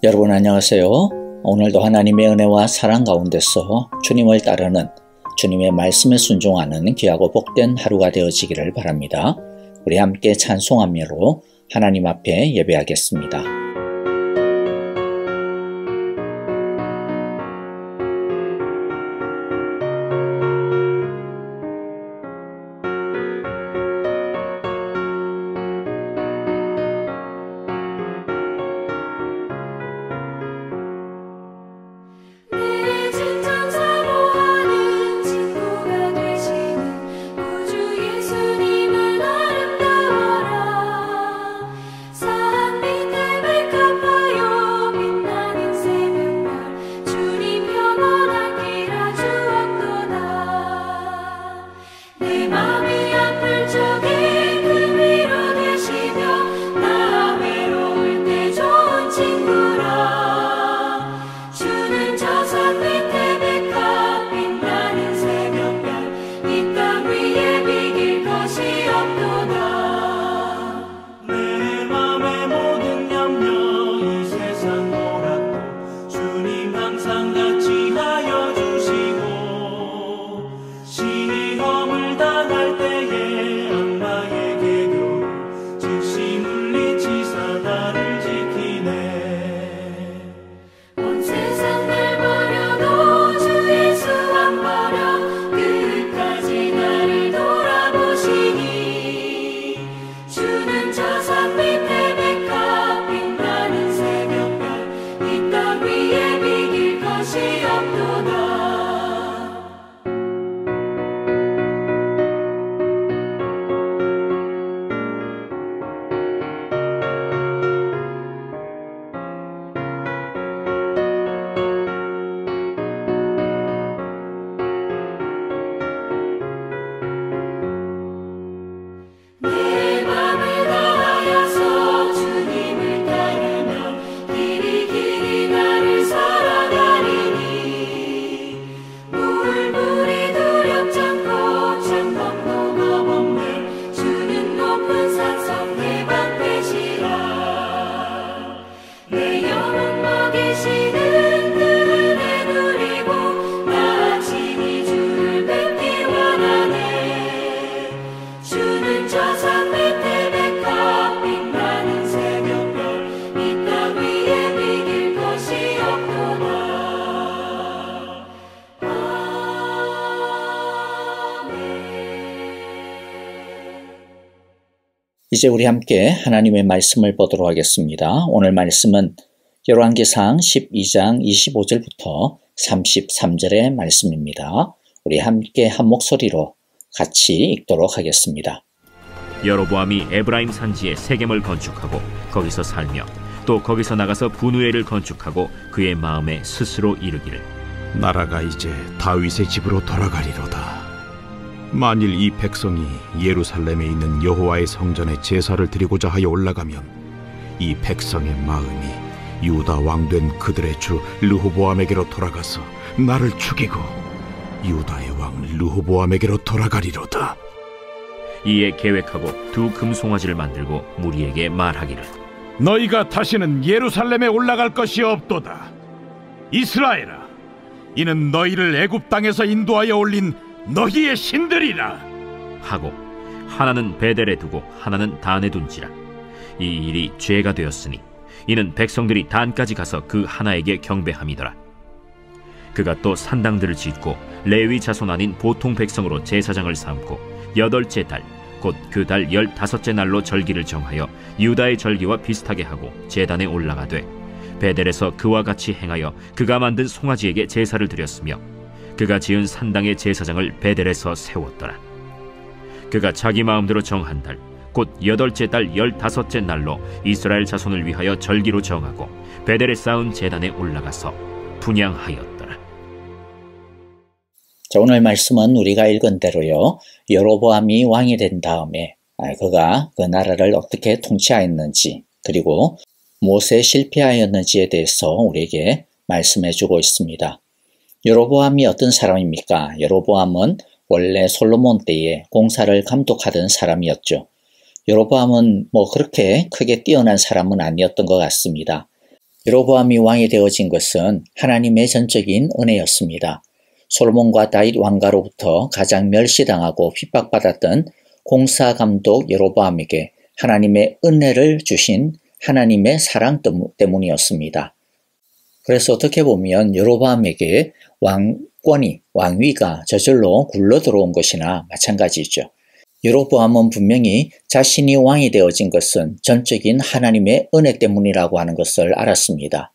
여러분 안녕하세요. 오늘도 하나님의 은혜와 사랑 가운데서 주님을 따르는 주님의 말씀에 순종하는 귀하고 복된 하루가 되어지기를 바랍니다. 우리 함께 찬송함으로 하나님 앞에 예배하겠습니다. 이제 우리 함께 하나님의 말씀을 보도록 하겠습니다. 오늘 말씀은 열왕기상 12장 25절부터 33절의 말씀입니다. 우리 함께 한 목소리로 같이 읽도록 하겠습니다. 여로보암이 에브라임 산지에 세겜을 건축하고 거기서 살며 또 거기서 나가서 분우엘을 건축하고 그의 마음에 스스로 이르기를 나라가 이제 다윗의 집으로 돌아가리로다. 만일 이 백성이 예루살렘에 있는 여호와의 성전에 제사를 드리고자 하여 올라가면 이 백성의 마음이 유다 왕된 그들의 주 르호보암에게로 돌아가서 나를 죽이고 유다의 왕 르호보암에게로 돌아가리로다. 이에 계획하고 두 금송아지를 만들고 무리에게 말하기를 너희가 다시는 예루살렘에 올라갈 것이 없도다. 이스라엘아, 이는 너희를 애굽 땅에서 인도하여 올린 너희의 신들이라 하고 하나는 베델에 두고 하나는 단에 둔지라. 이 일이 죄가 되었으니 이는 백성들이 단까지 가서 그 하나에게 경배함이더라. 그가 또 산당들을 짓고 레위 자손 아닌 보통 백성으로 제사장을 삼고 8째 달 곧 그 달 15째 날로 절기를 정하여 유다의 절기와 비슷하게 하고 제단에 올라가되 베델에서 그와 같이 행하여 그가 만든 송아지에게 제사를 드렸으며 그가 지은 산당의 제사장을 베델에서 세웠더라. 그가 자기 마음대로 정한 달 곧 8째 달 15째 날로 이스라엘 자손을 위하여 절기로 정하고 베델에 쌓은 제단에 올라가서 분향하였더라. 자, 오늘 말씀은 우리가 읽은 대로요, 여로보암이 왕이 된 다음에 그가 그 나라를 어떻게 통치하였는지 그리고 무엇에 실패하였는지에 대해서 우리에게 말씀해 주고 있습니다. 여로보암이 어떤 사람입니까? 여로보암은 원래 솔로몬 때에 공사를 감독하던 사람이었죠. 여로보암은 그렇게 크게 뛰어난 사람은 아니었던 것 같습니다. 여로보암이 왕이 되어진 것은 하나님의 전적인 은혜였습니다. 솔로몬과 다윗 왕가로부터 가장 멸시당하고 핍박받았던 공사감독 여로보암에게 하나님의 은혜를 주신 하나님의 사랑 때문이었습니다. 그래서 어떻게 보면 여로보암에게 왕위가 저절로 굴러 들어온 것이나 마찬가지죠. 여로보암은 분명히 자신이 왕이 되어진 것은 전적인 하나님의 은혜 때문이라고 하는 것을 알았습니다.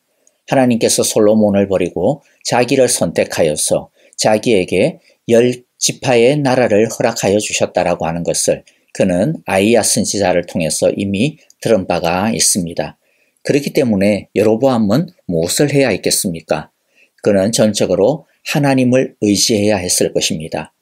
하나님께서 솔로몬을 버리고 자기를 선택하여서 자기에게 10지파의 나라를 허락하여 주셨다라고 하는 것을 그는 아이야 선지자를 통해서 이미 들은 바가 있습니다. 그렇기 때문에 여로보암은 무엇을 해야 했겠습니까? 그는 전적으로 하나님을 의지해야 했을 것입니다.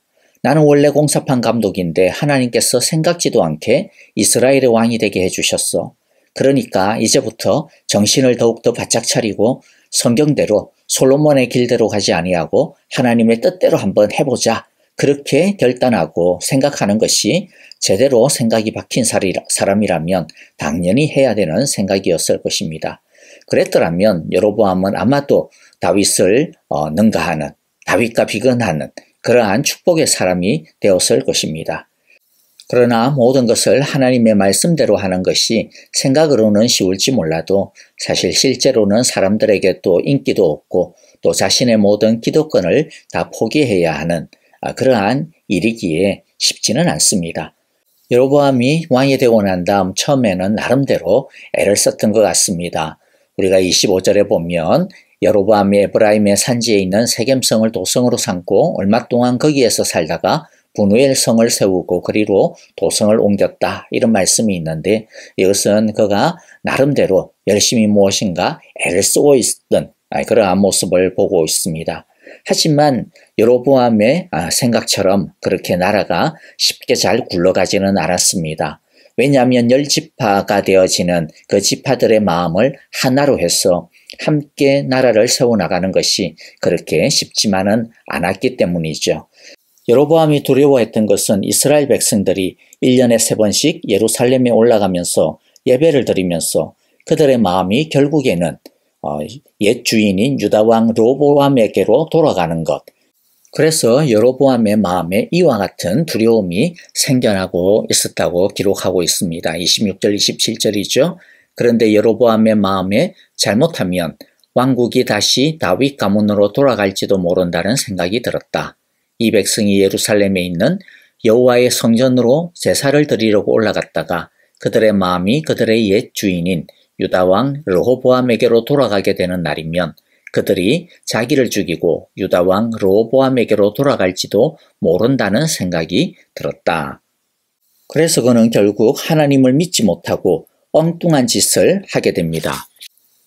나는 원래 공사판 감독인데 하나님께서 생각지도 않게 이스라엘의 왕이 되게 해주셨어. 그러니까 이제부터 정신을 더욱더 바짝 차리고 성경대로 솔로몬의 길대로 가지 아니하고 하나님의 뜻대로 한번 해보자. 그렇게 결단하고 생각하는 것이 제대로 생각이 박힌 사람이라면 당연히 해야 되는 생각이었을 것입니다. 그랬더라면 여로보암은 아마도 다윗을 능가하는, 다윗과 비근하는 그러한 축복의 사람이 되었을 것입니다. 그러나 모든 것을 하나님의 말씀대로 하는 것이 생각으로는 쉬울지 몰라도 사실 실제로는 사람들에게 또 인기도 없고 또 자신의 모든 기득권을 다 포기해야 하는 그러한 일이기에 쉽지는 않습니다. 여로보암이 왕이 되고 난 다음 처음에는 나름대로 애를 썼던 것 같습니다. 우리가 25절에 보면 여로보암이 에브라임의 산지에 있는 세겜성을 도성으로 삼고 얼마 동안 거기에서 살다가 분우엘 성을 세우고 그리로 도성을 옮겼다 이런 말씀이 있는데 이것은 그가 나름대로 열심히 무엇인가 애를 쓰고 있던 그러한 모습을 보고 있습니다. 하지만 여로보암의 생각처럼 그렇게 나라가 쉽게 잘 굴러가지는 않았습니다. 왜냐하면 10지파가 되어지는 그 지파들의 마음을 하나로 해서 함께 나라를 세워나가는 것이 그렇게 쉽지만은 않았기 때문이죠. 여로보암이 두려워했던 것은 이스라엘 백성들이 1년에 3번씩 예루살렘에 올라가면서 예배를 드리면서 그들의 마음이 결국에는 옛 주인인 유다왕 르호보암에게로 돌아가는 것. 그래서 여로보암의 마음에 이와 같은 두려움이 생겨나고 있었다고 기록하고 있습니다. 26절, 27절이죠. 그런데 여로보암의 마음에 잘못하면 왕국이 다시 다윗 가문으로 돌아갈지도 모른다는 생각이 들었다. 이 백성이 예루살렘에 있는 여호와의 성전으로 제사를 드리려고 올라갔다가 그들의 마음이 그들의 옛 주인인 유다왕 르호보암에게로 돌아가게 되는 날이면 그들이 자기를 죽이고 유다왕 르호보암에게로 돌아갈지도 모른다는 생각이 들었다. 그래서 그는 결국 하나님을 믿지 못하고 엉뚱한 짓을 하게 됩니다.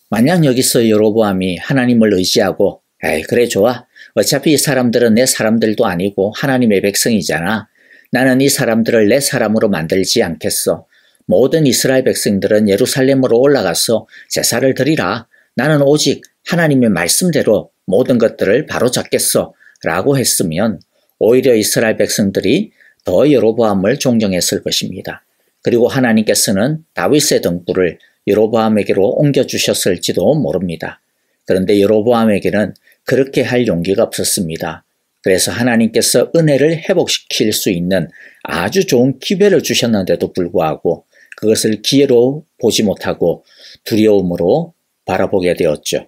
만약 여기서 여로보암이 하나님을 의지하고 그래 좋아. 어차피 이 사람들은 내 사람들도 아니고 하나님의 백성이잖아. 나는 이 사람들을 내 사람으로 만들지 않겠어. 모든 이스라엘 백성들은 예루살렘으로 올라가서 제사를 드리라. 나는 오직 하나님의 말씀대로 모든 것들을 바로잡겠어 라고 했으면 오히려 이스라엘 백성들이 더 여로보암을 존경했을 것입니다. 그리고 하나님께서는 다윗의 등불을 여로보암에게로 옮겨주셨을지도 모릅니다. 그런데 여로보암에게는 그렇게 할 용기가 없었습니다. 그래서 하나님께서 은혜를 회복시킬 수 있는 아주 좋은 기회를 주셨는데도 불구하고 그것을 기회로 보지 못하고 두려움으로 바라보게 되었죠.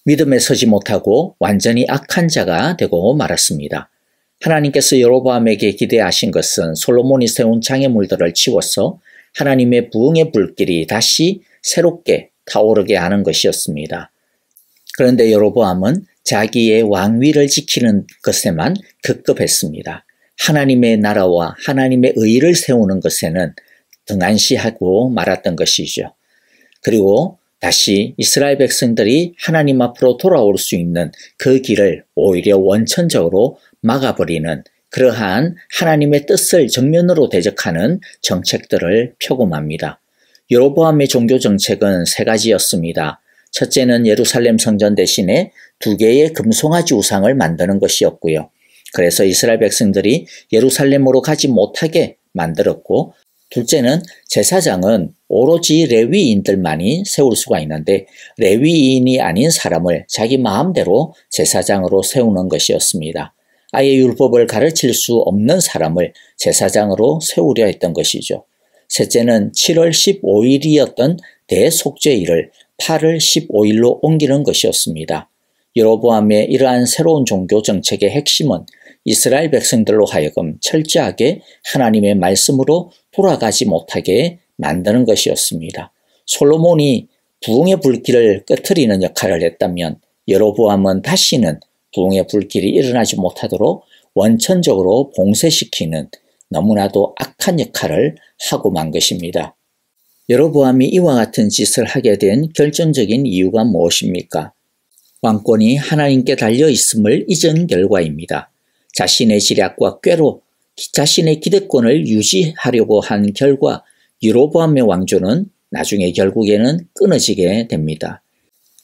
믿음에 서지 못하고 완전히 악한 자가 되고 말았습니다. 하나님께서 여로보암에게 기대하신 것은 솔로몬이 세운 장애물들을 치워서 하나님의 부흥의 불길이 다시 새롭게 타오르게 하는 것이었습니다. 그런데 여로보암은 자기의 왕위를 지키는 것에만 급급했습니다. 하나님의 나라와 하나님의 의를 세우는 것에는 등한시하고 말았던 것이죠. 그리고 다시 이스라엘 백성들이 하나님 앞으로 돌아올 수 있는 그 길을 오히려 원천적으로 막아버리는 그러한 하나님의 뜻을 정면으로 대적하는 정책들을 표범합니다. 여로보암의 종교 정책은 3가지였습니다. 첫째는 예루살렘 성전 대신에 2개의 금송아지 우상을 만드는 것이었고요. 그래서 이스라엘 백성들이 예루살렘으로 가지 못하게 만들었고, 둘째는 제사장은 오로지 레위인들만이 세울 수가 있는데 레위인이 아닌 사람을 자기 마음대로 제사장으로 세우는 것이었습니다. 아예 율법을 가르칠 수 없는 사람을 제사장으로 세우려 했던 것이죠. 셋째는 7월 15일이었던 대속죄일을 8월 15일로 옮기는 것이었습니다. 여로보암의 이러한 새로운 종교 정책의 핵심은 이스라엘 백성들로 하여금 철저하게 하나님의 말씀으로 돌아가지 못하게 만드는 것이었습니다. 솔로몬이 부흥의 불길을 끄트리는 역할을 했다면 여로보암은 다시는 부흥의 불길이 일어나지 못하도록 원천적으로 봉쇄시키는 너무나도 악한 역할을 하고 만 것입니다. 여로보암이 이와 같은 짓을 하게 된 결정적인 이유가 무엇입니까? 왕권이 하나님께 달려 있음을 잊은 결과입니다. 자신의 지략과 꾀로 자신의 기득권을 유지하려고 한 결과 여로보암의 왕조는 나중에 결국에는 끊어지게 됩니다.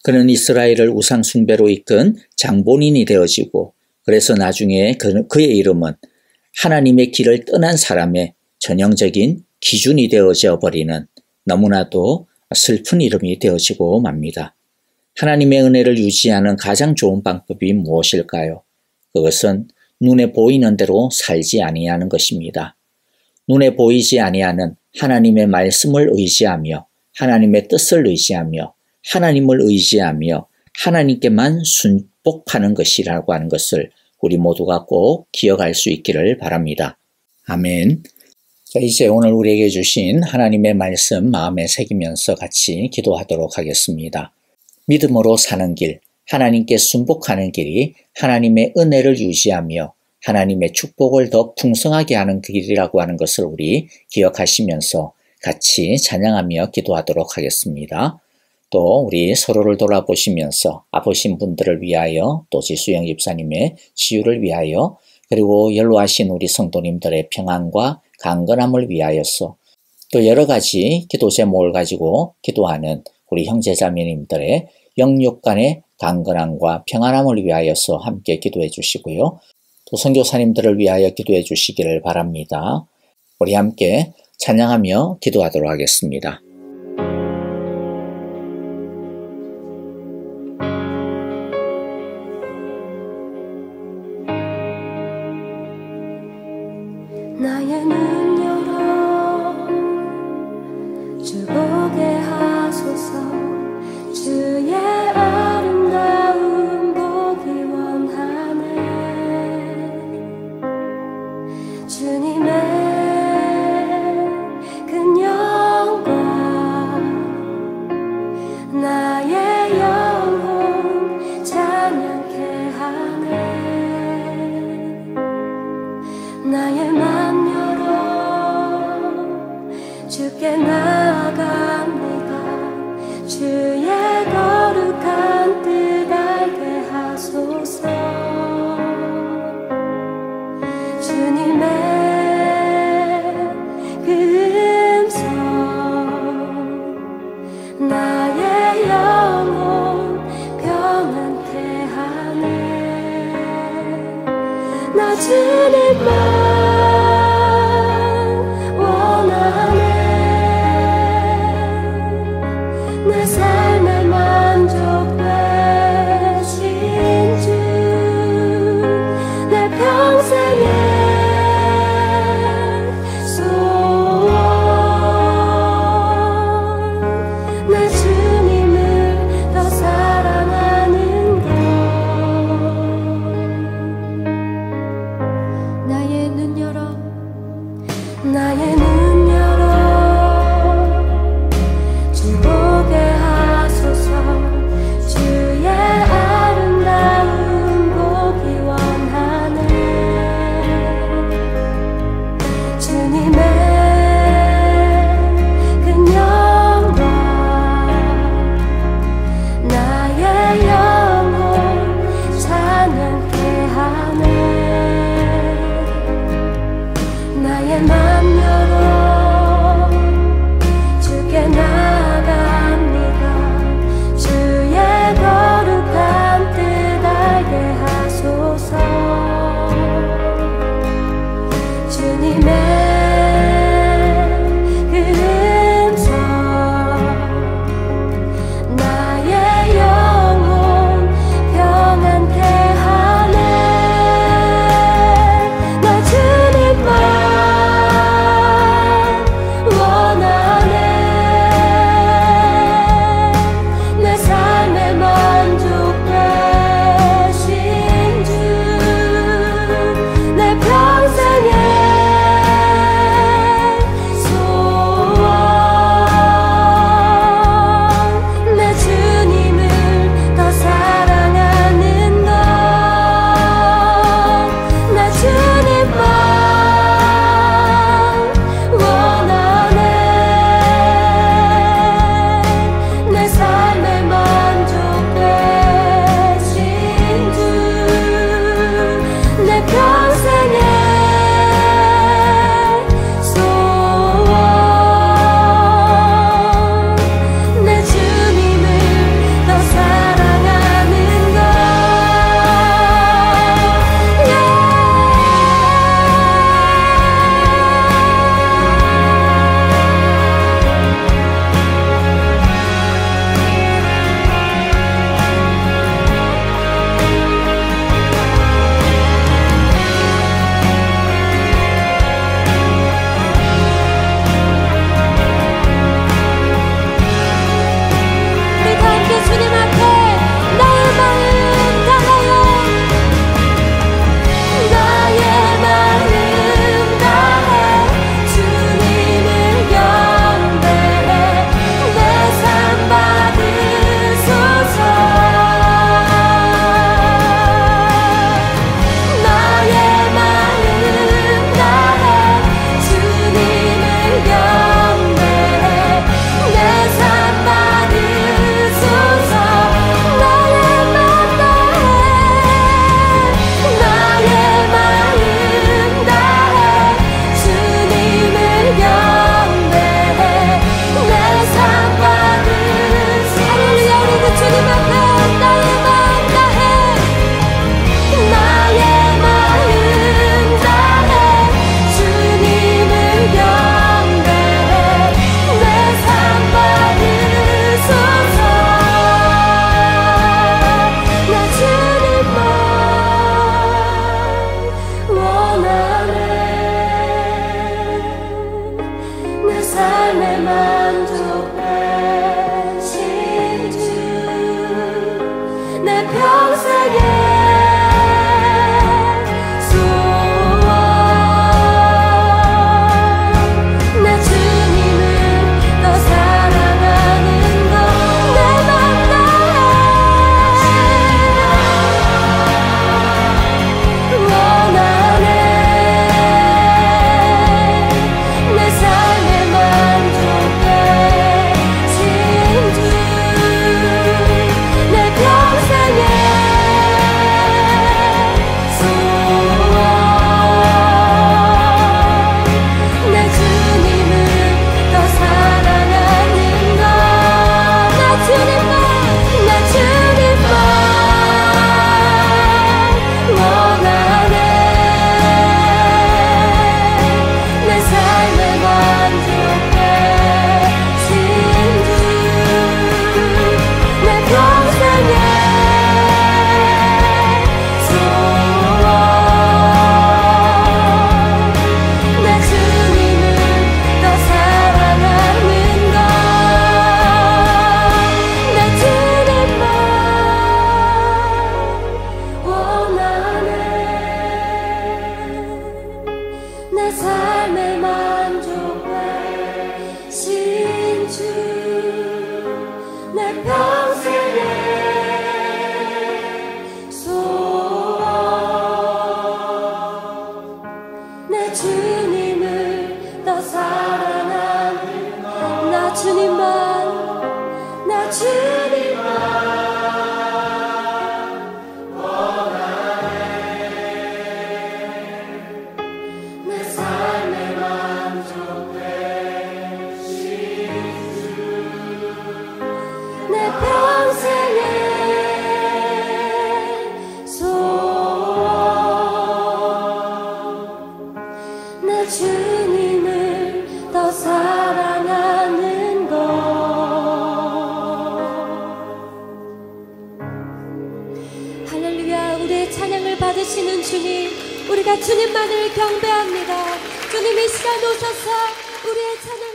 그는 이스라엘을 우상 숭배로 이끈 장본인이 되어지고 그래서 나중에 그의 이름은 하나님의 길을 떠난 사람의 전형적인 기준이 되어져 버리는 너무나도 슬픈 이름이 되어지고 맙니다. 하나님의 은혜를 유지하는 가장 좋은 방법이 무엇일까요? 그것은 눈에 보이는 대로 살지 아니하는 것입니다. 눈에 보이지 아니하는 하나님의 말씀을 의지하며 하나님의 뜻을 의지하며 하나님을 의지하며 하나님께만 순복하는 것이라고 하는 것을 우리 모두가 꼭 기억할 수 있기를 바랍니다. 아멘. 자, 이제 오늘 우리에게 주신 하나님의 말씀 마음에 새기면서 같이 기도하도록 하겠습니다. 믿음으로 사는 길, 하나님께 순복하는 길이 하나님의 은혜를 유지하며 하나님의 축복을 더 풍성하게 하는 길이라고 하는 것을 우리 기억하시면서 같이 찬양하며 기도하도록 하겠습니다. 또 우리 서로를 돌아보시면서 아프신 분들을 위하여 또 지수영 집사님의 치유를 위하여 그리고 연로하신 우리 성도님들의 평안과 강건함을 위하여서 또 여러 가지 기도 제목을 가지고 기도하는 우리 형제자매님들의 영육 간의 강건함과 평안함을 위하여서 함께 기도해 주시고요. 또 선교사님들을 위하여 기도해 주시기를 바랍니다. 우리 함께 찬양하며 기도하도록 하겠습니다. 나의 눈 열어 주 보게 하소서. 주의 아름다운 보기 원하네. 주님의 큰 영광 나의 영혼 찬양케 하네. 나의 맘 열어 주께 나아갑니다. 주의 거룩한 뜻 알게 하소서. 주님의 그 음성 나의 영혼 평안케 하네. 나 주님만 원하네. 내 삶의 만족 되신 주 내 평생의 소원 내 주님을 더 사랑하는 것. 찬양을 받으시는 주님, 우리가 주님만을 경배합니다. 주님 이 시간 오셔서 우리의 찬양